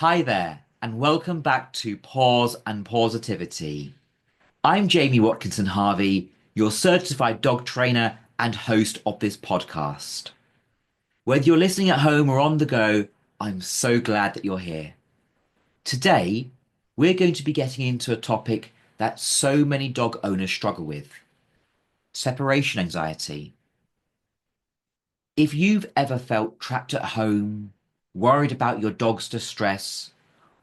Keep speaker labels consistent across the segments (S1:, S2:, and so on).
S1: Hi there, and welcome back to Paws and Pawsitivity. I'm Jamie Watkinson-Harvey, your certified dog trainer and host of this podcast. Whether you're listening at home or on the go, I'm so glad that you're here. Today, we're going to be getting into a topic that so many dog owners struggle with: separation anxiety. If you've ever felt trapped at home, worried about your dog's distress,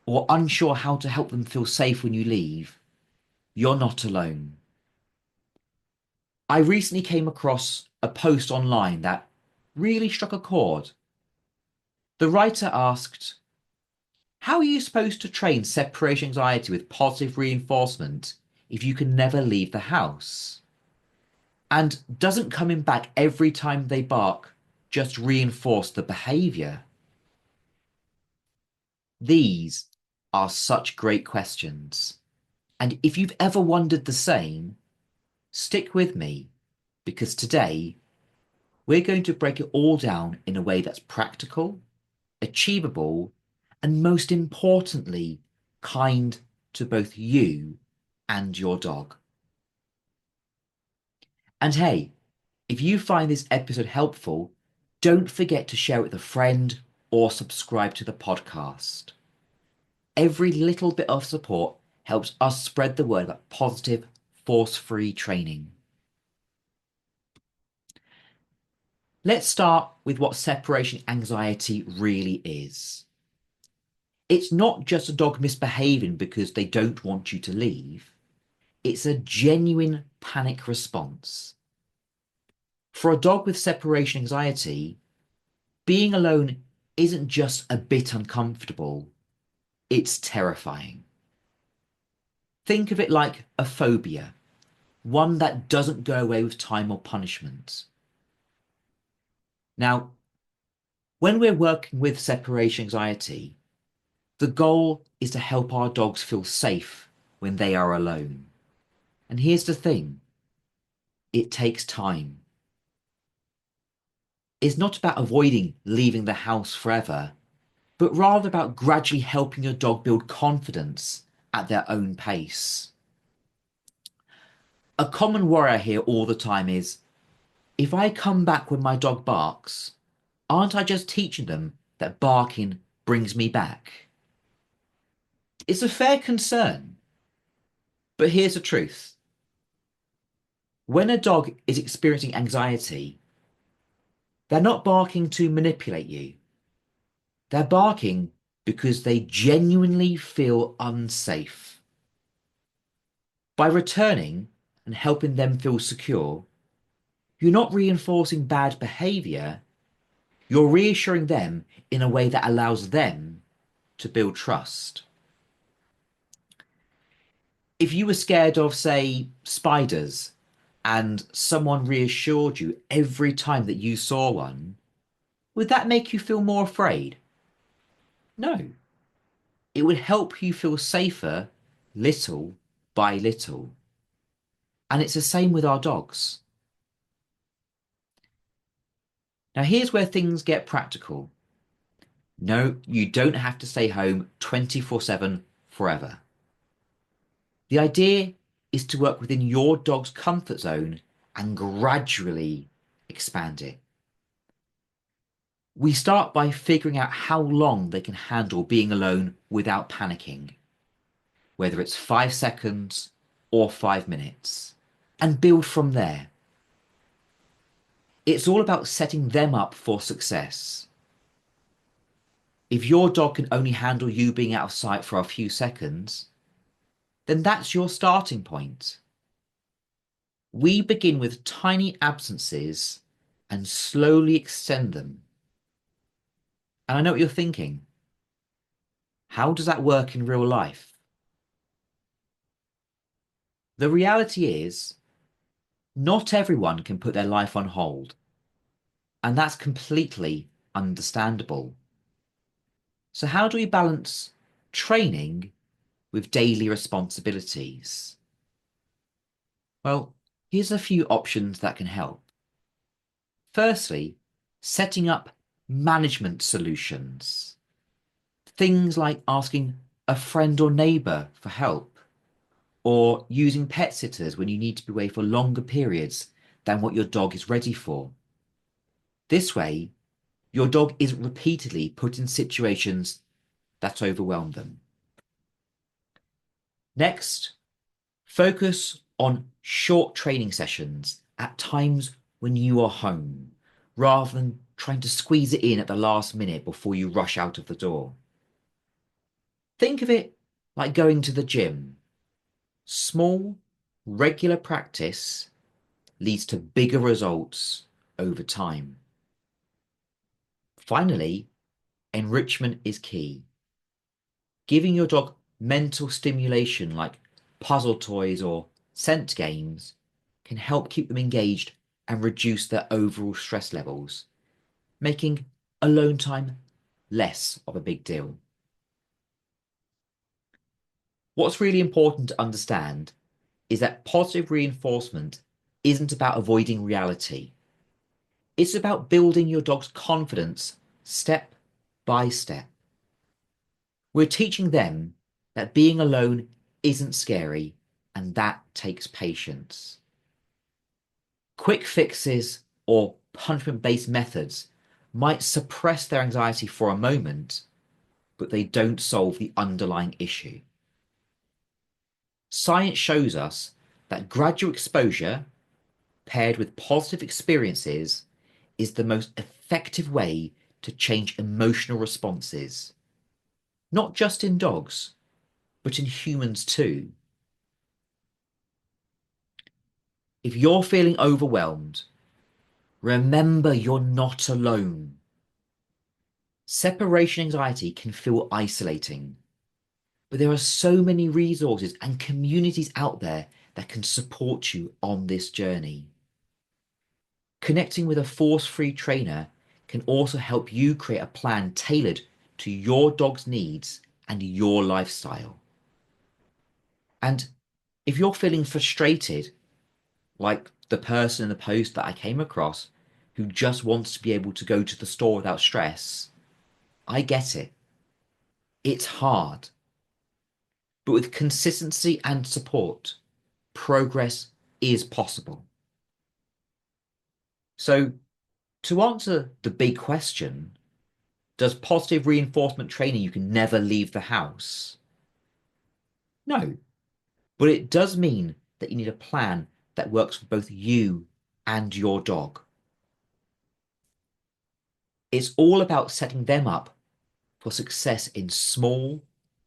S1: or unsure how to help them feel safe when you leave, you're not alone. I recently came across a post online that really struck a chord. The writer asked, how are you supposed to train separation anxiety with positive reinforcement if you can never leave the house? And doesn't coming back every time they bark just reinforce the behaviour? These are such great questions. And if you've ever wondered the same, stick with me, because today we're going to break it all down in a way that's practical, achievable, and most importantly, kind to both you and your dog. And hey, if you find this episode helpful, don't forget to share it with a friend or subscribe to the podcast. Every little bit of support helps us spread the word about positive, force-free training. Let's start with what separation anxiety really is. It's not just a dog misbehaving because they don't want you to leave. It's a genuine panic response. For a dog with separation anxiety, being alone isn't just a bit uncomfortable, it's terrifying. Think of it like a phobia, one that doesn't go away with time or punishment. Now, when we're working with separation anxiety, the goal is to help our dogs feel safe when they are alone. And here's the thing, it takes time. It's not about avoiding leaving the house forever, but rather about gradually helping your dog build confidence at their own pace. A common worry I hear all the time is, if I come back when my dog barks, aren't I just teaching them that barking brings me back? It's a fair concern, but here's the truth. When a dog is experiencing anxiety, they're not barking to manipulate you. They're barking because they genuinely feel unsafe. By returning and helping them feel secure, you're not reinforcing bad behaviour, you're reassuring them in a way that allows them to build trust. If you were scared of, say, spiders, and someone reassured you every time that you saw one, would that make you feel more afraid? No. It would help you feel safer little by little. And it's the same with our dogs. Now, here's where things get practical. No, you don't have to stay home 24/7 forever. The idea is to work within your dog's comfort zone and gradually expand it. We start by figuring out how long they can handle being alone without panicking, whether it's 5 seconds or 5 minutes, and build from there. It's all about setting them up for success. If your dog can only handle you being out of sight for a few seconds, then that's your starting point. We begin with tiny absences and slowly extend them. And I know what you're thinking. How does that work in real life? The reality is, not everyone can put their life on hold, and that's completely understandable. So how do we balance training with daily responsibilities? Well, here's a few options that can help. Firstly, setting up management solutions. Things like asking a friend or neighbour for help, or using pet sitters when you need to be away for longer periods than what your dog is ready for. This way, your dog isn't repeatedly put in situations that overwhelm them. Next, focus on short training sessions at times when you are home, rather than trying to squeeze it in at the last minute before you rush out of the door. Think of it like going to the gym. Small, regular practice leads to bigger results over time. Finally, enrichment is key. Giving your dog mental stimulation like puzzle toys or scent games can help keep them engaged and reduce their overall stress levels, making alone time less of a big deal. What's really important to understand is that positive reinforcement isn't about avoiding reality. It's about building your dog's confidence step by step. We're teaching them that being alone isn't scary, and that takes patience. Quick fixes or punishment-based methods might suppress their anxiety for a moment, but they don't solve the underlying issue. Science shows us that gradual exposure paired with positive experiences is the most effective way to change emotional responses, not just in dogs, but in humans too. If you're feeling overwhelmed, remember you're not alone. Separation anxiety can feel isolating, but there are so many resources and communities out there that can support you on this journey. Connecting with a force-free trainer can also help you create a plan tailored to your dog's needs and your lifestyle. And if you're feeling frustrated, like the person in the post that I came across who just wants to be able to go to the store without stress, I get it. It's hard. But with consistency and support, progress is possible. So, to answer the big question, does positive reinforcement training you can never leave the house? No, but it does mean that you need a plan that works for both you and your dog. It's all about setting them up for success in small,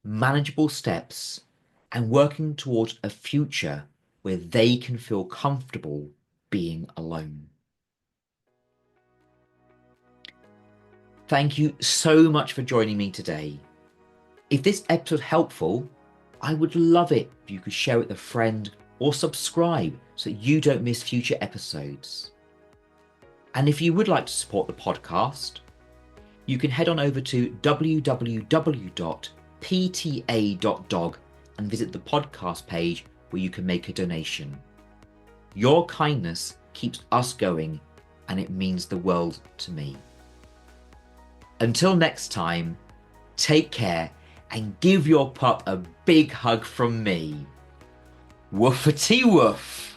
S1: manageable steps and working towards a future where they can feel comfortable being alone. Thank you so much for joining me today. If this episode helpful, I would love it if you could share it with a friend or subscribe so that you don't miss future episodes. And if you would like to support the podcast, you can head on over to www.pta.dog and visit the podcast page where you can make a donation. Your kindness keeps us going, and it means the world to me. Until next time, take care and give your pup a big hug from me. Woofity woof.